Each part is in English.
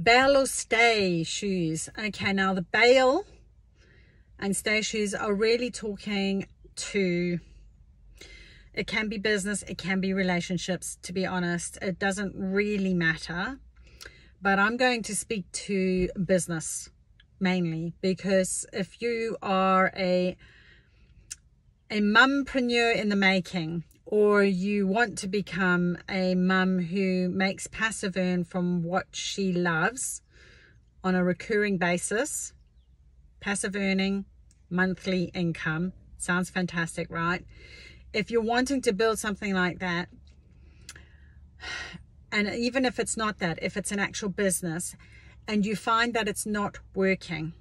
Bail or stay shoes. Okay, now the bail and stay shoes are really talking to, it can be business, it can be relationships, to be honest. It doesn't really matter. But I'm going to speak to business mainly, because if you are a mumpreneur in the making, or you want to become a mum who makes passive earn from what she loves on a recurring basis, passive earning, monthly income, sounds fantastic, right? If you're wanting to build something like that, and even if it's not that, if it's an actual business and you find that it's not working,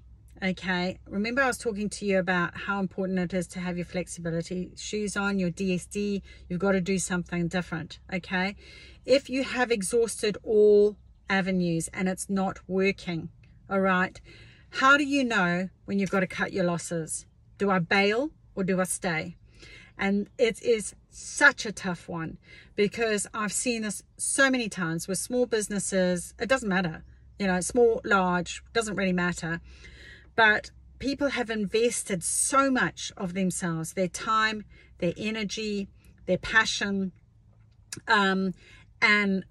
okay, remember I was talking to you about how important it is to have your flexibility shoes on, your DSD. You've got to do something different, okay? If you have exhausted all avenues and it's not working, all right, how do you know when you've got to cut your losses? Do I bail or do I stay? And it is such a tough one, because I've seen this so many times with small businesses. It doesn't matter, you know, small, large, doesn't really matter. But people have invested so much of themselves, their time, their energy, their passion, and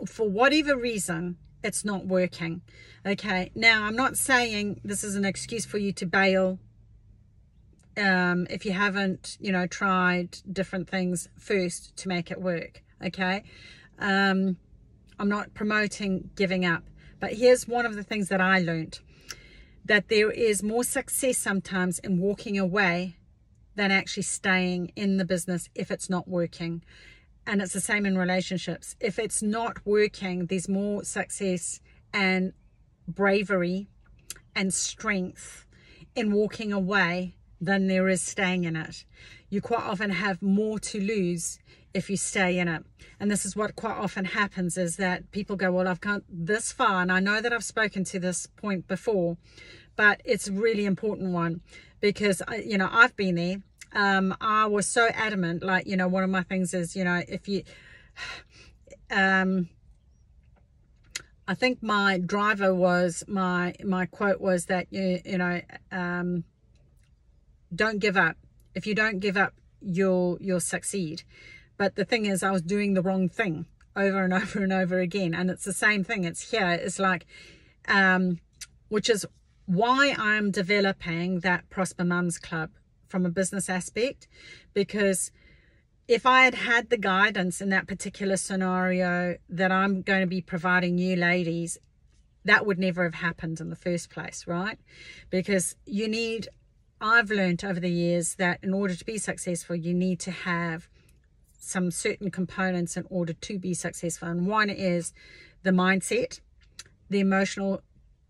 for whatever reason, it's not working. Okay, now I'm not saying this is an excuse for you to bail if you haven't, you know, tried different things first to make it work. Okay, I'm not promoting giving up, but here's one of the things that I learned, that there is more success sometimes in walking away than actually staying in the business if it's not working. And it's the same in relationships. If it's not working, there's more success and bravery and strength in walking away than there is staying in it. You quite often have more to lose if you stay in it. And this is what quite often happens, is that people go, well, I've come this far, and I know that I've spoken to this point before, but it's a really important one, because you know, I've been there. I was so adamant, like, you know, one of my things is, you know, if you I think my driver was, my quote was that, you know, don't give up. If you don't give up, you'll succeed. But the thing is, I was doing the wrong thing over and over and over again. And it's the same thing. It's here. It's like, which is why I'm developing that Prosper Mums Club from a business aspect. Because if I had had the guidance in that particular scenario that I'm going to be providing you ladies, that would never have happened in the first place, right? Because you need, I've learned over the years that in order to be successful, you need to have some certain components in order to be successful. And one is the mindset, the emotional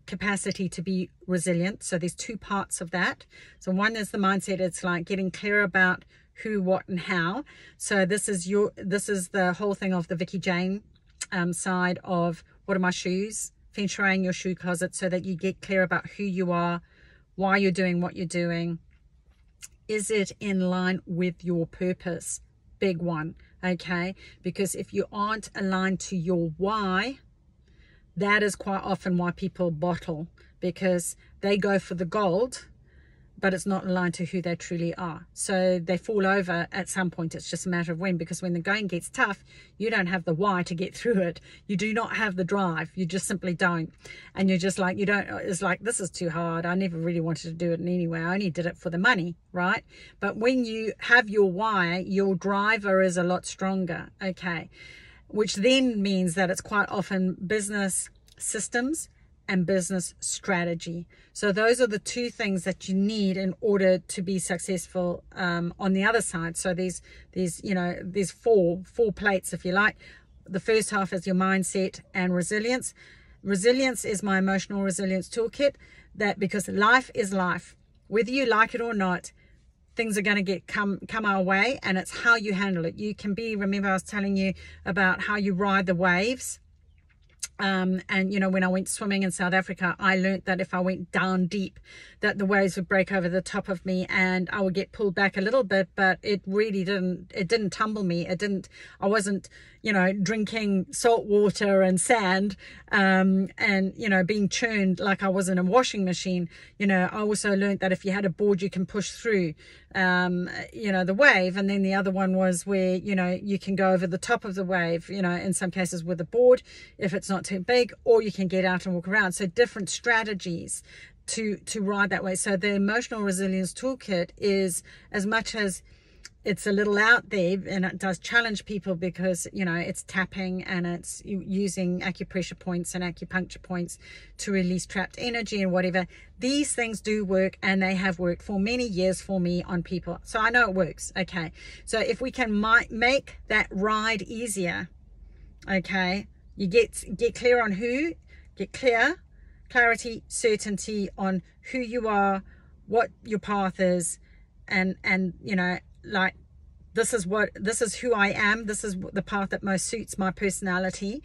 capacity to be resilient. So there's two parts of that. So one is the mindset. It's like getting clear about who, what, and how. So this is the whole thing of the VICKI JANE side of what are my shoes, feng shuiing your shoe closet, so that you get clear about who you are, why you're doing what you're doing. Is it in line with your purpose? Big one, okay? Because if you aren't aligned to your why, that is quite often why people bottle, because they go for the gold, but it's not aligned to who they truly are. So they fall over at some point. It's just a matter of when, because when the going gets tough, you don't have the why to get through it. You do not have the drive. You just simply don't. And you're just like, it's like, this is too hard. I never really wanted to do it anyway. I only did it for the money, right? But when you have your why, your driver is a lot stronger, okay? Which then means that it's quite often business systems and business strategy. So those are the two things that you need in order to be successful on the other side. So there's four plates, if you like. The first half is your mindset and resilience. Resilience is my emotional resilience toolkit, that because life is life, whether you like it or not, things are going to come our way, and it's how you handle it. You can be, remember I was telling you about how you ride the waves. And you know, when I went swimming in South Africa, I learned that if I went down deep, that the waves would break over the top of me and I would get pulled back a little bit, but it really didn't tumble me. I wasn't, you know, drinking salt water and sand, and, you know, being churned like I was in a washing machine. You know, I also learned that if you had a board, you can push through, you know, the wave. And then the other one was where, you know, you can go over the top of the wave, you know, in some cases with a board, if it's not too big, or you can get out and walk around. So different strategies to ride that way. So the emotional resilience toolkit is, as much as it's a little out there and it does challenge people because, you know, it's tapping and it's using acupressure points and acupuncture points to release trapped energy and whatever. These things do work, and they have worked for many years for me on people. So I know it works. Okay. So if we can make that ride easier, okay, you get clear on clarity, certainty on who you are, what your path is, and you know, like, this is who I am, this is the path that most suits my personality.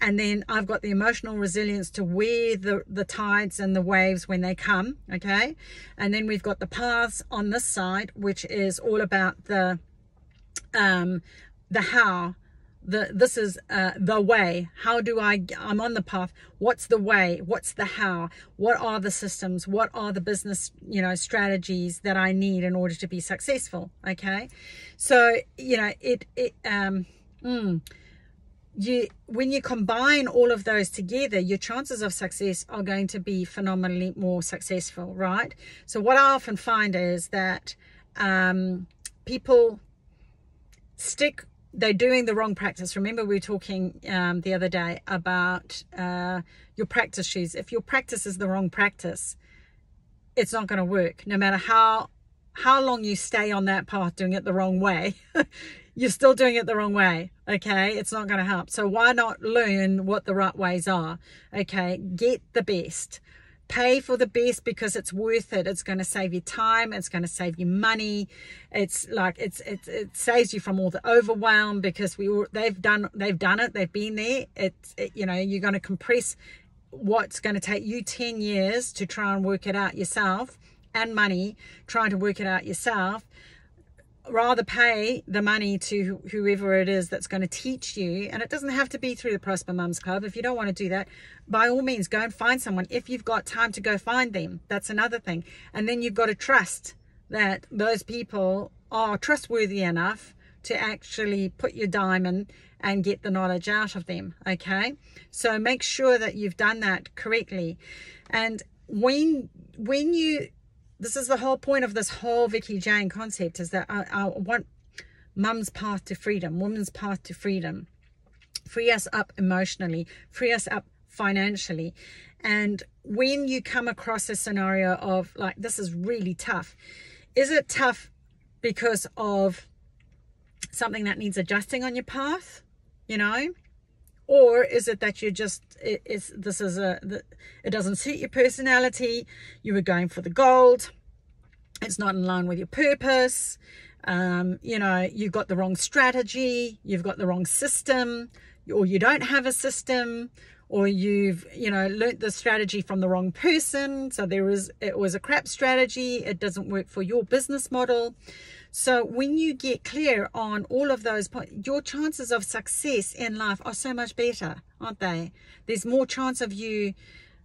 And then I've got the emotional resilience to wear the tides and the waves when they come, okay? And then we've got the paths on this side, which is all about the how. This is the way. How do I'm on the path. What's the way? What's the how? What are the systems? What are the business, you know, strategies that I need in order to be successful? Okay. So, you know, when you combine all of those together, your chances of success are going to be phenomenally more successful, right? So what I often find is that people they're doing the wrong practice. Remember, we were talking the other day about your practice shoes. If your practice is the wrong practice, it's not going to work. No matter how long you stay on that path doing it the wrong way, you're still doing it the wrong way. Okay, it's not going to help. So why not learn what the right ways are? Okay, get the best. Pay for the best because it's worth it. It's going to save you time. It's going to save you money. It's like it saves you from all the overwhelm because they've done it. They've been there. You know, you're going to compress what's going to take you 10 years to try and work it out yourself, and money trying to work it out yourself. Rather pay the money to whoever it is that's going to teach you. And it doesn't have to be through the Prosper Mums Club. If you don't want to do that, by all means, go and find someone. If you've got time to go find them, that's another thing. And then you've got to trust that those people are trustworthy enough to actually put your dime in and get the knowledge out of them. Okay, so make sure that you've done that correctly. And when you, this is the whole point of this whole Vicky Jane concept, is that I want mum's path to freedom, woman's path to freedom. Free us up emotionally, free us up financially. And when you come across a scenario of like, this is really tough, is it tough because of something that needs adjusting on your path, you know? Or is it that you just, it doesn't suit your personality, you were going for the gold, it's not in line with your purpose, you know, you've got the wrong strategy, you've got the wrong system, or you don't have a system, or you've, you know, learnt the strategy from the wrong person, so it was a crap strategy, it doesn't work for your business model. So when you get clear on all of those points, your chances of success in life are so much better, aren't they? There's more chance of you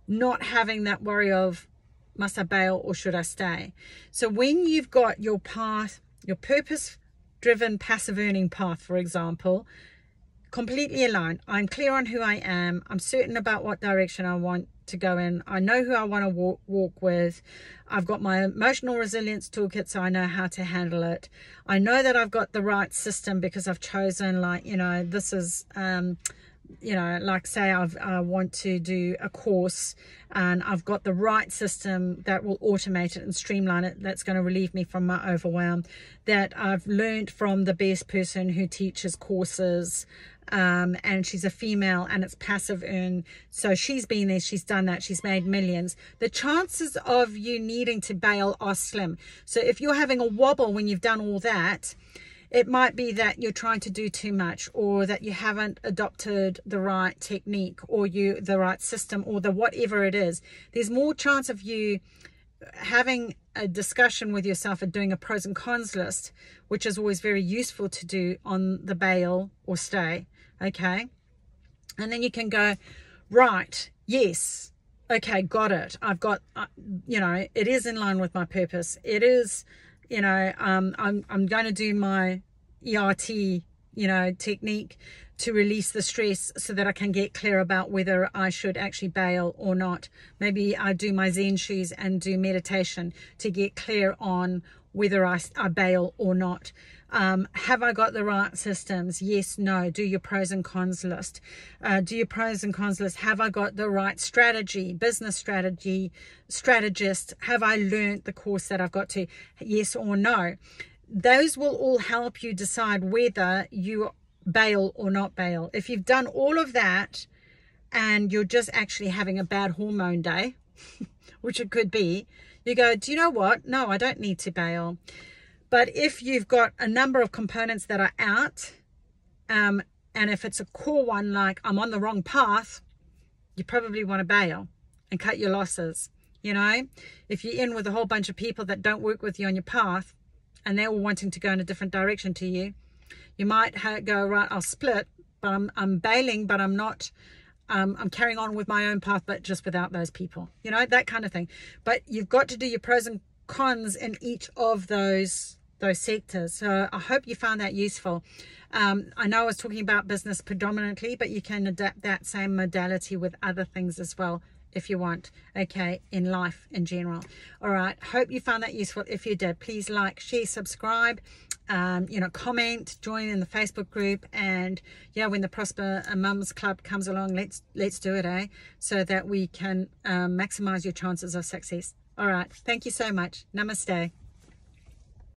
not having that worry of, must I bail or should I stay? So when you've got your path, your purpose-driven passive earning path, for example, completely aligned, I'm clear on who I am, I'm certain about what direction I want to go in, I know who I want to walk with, I've got my emotional resilience toolkit, so I know how to handle it, I know that I've got the right system because I've chosen, like, you know, this is you know, like say I want to do a course and I've got the right system that will automate it and streamline it, that's going to relieve me from my overwhelm, that I've learned from the best person who teaches courses, and she's a female and it's passive earn, so she's been there, she's done that, she's made millions. The chances of you needing to bail are slim. So if you're having a wobble when you've done all that, It might be that you're trying to do too much, or that you haven't adopted the right technique, or the right system, or the whatever it is. There's more chance of you having a discussion with yourself and doing a pros and cons list, which is always very useful to do on the bail or stay. Okay. And then you can go, right, yes, okay, got it. I've got, you know, it is in line with my purpose. It is, you know, I'm going to do my ERT, you know, technique to release the stress so that I can get clear about whether I should actually bail or not. Maybe I do my Zen shoes and do meditation to get clear on whether I bail or not. Have I got the right systems? Yes, no. Do your pros and cons list. Do your pros and cons list. Have I got the right strategy, business strategy, strategist? Have I learned the course that I've got to? Yes or no. Those will all help you decide whether you bail or not bail. If you've done all of that and you're just actually having a bad hormone day, which it could be, you go, do you know what? No, I don't need to bail. But if you've got a number of components that are out, and if it's a core one, like I'm on the wrong path, you probably want to bail and cut your losses. You know, if you're in with a whole bunch of people that don't work with you on your path and they're all wanting to go in a different direction to you, you might go, right, I'll split, but I'm bailing, but I'm not, I'm carrying on with my own path, but just without those people, you know, that kind of thing. But you've got to do your pros and cons in each of those sectors. So I hope you found that useful. I know I was talking about business predominantly, but you can adapt that same modality with other things as well if you want, okay, in life in general. All right, hope you found that useful. If you did, please like, share, subscribe, you know, comment, join in the Facebook group, and yeah, when the Prosper Mums Club comes along, let's do it, so that we can maximize your chances of success. All right, thank you so much. Namaste.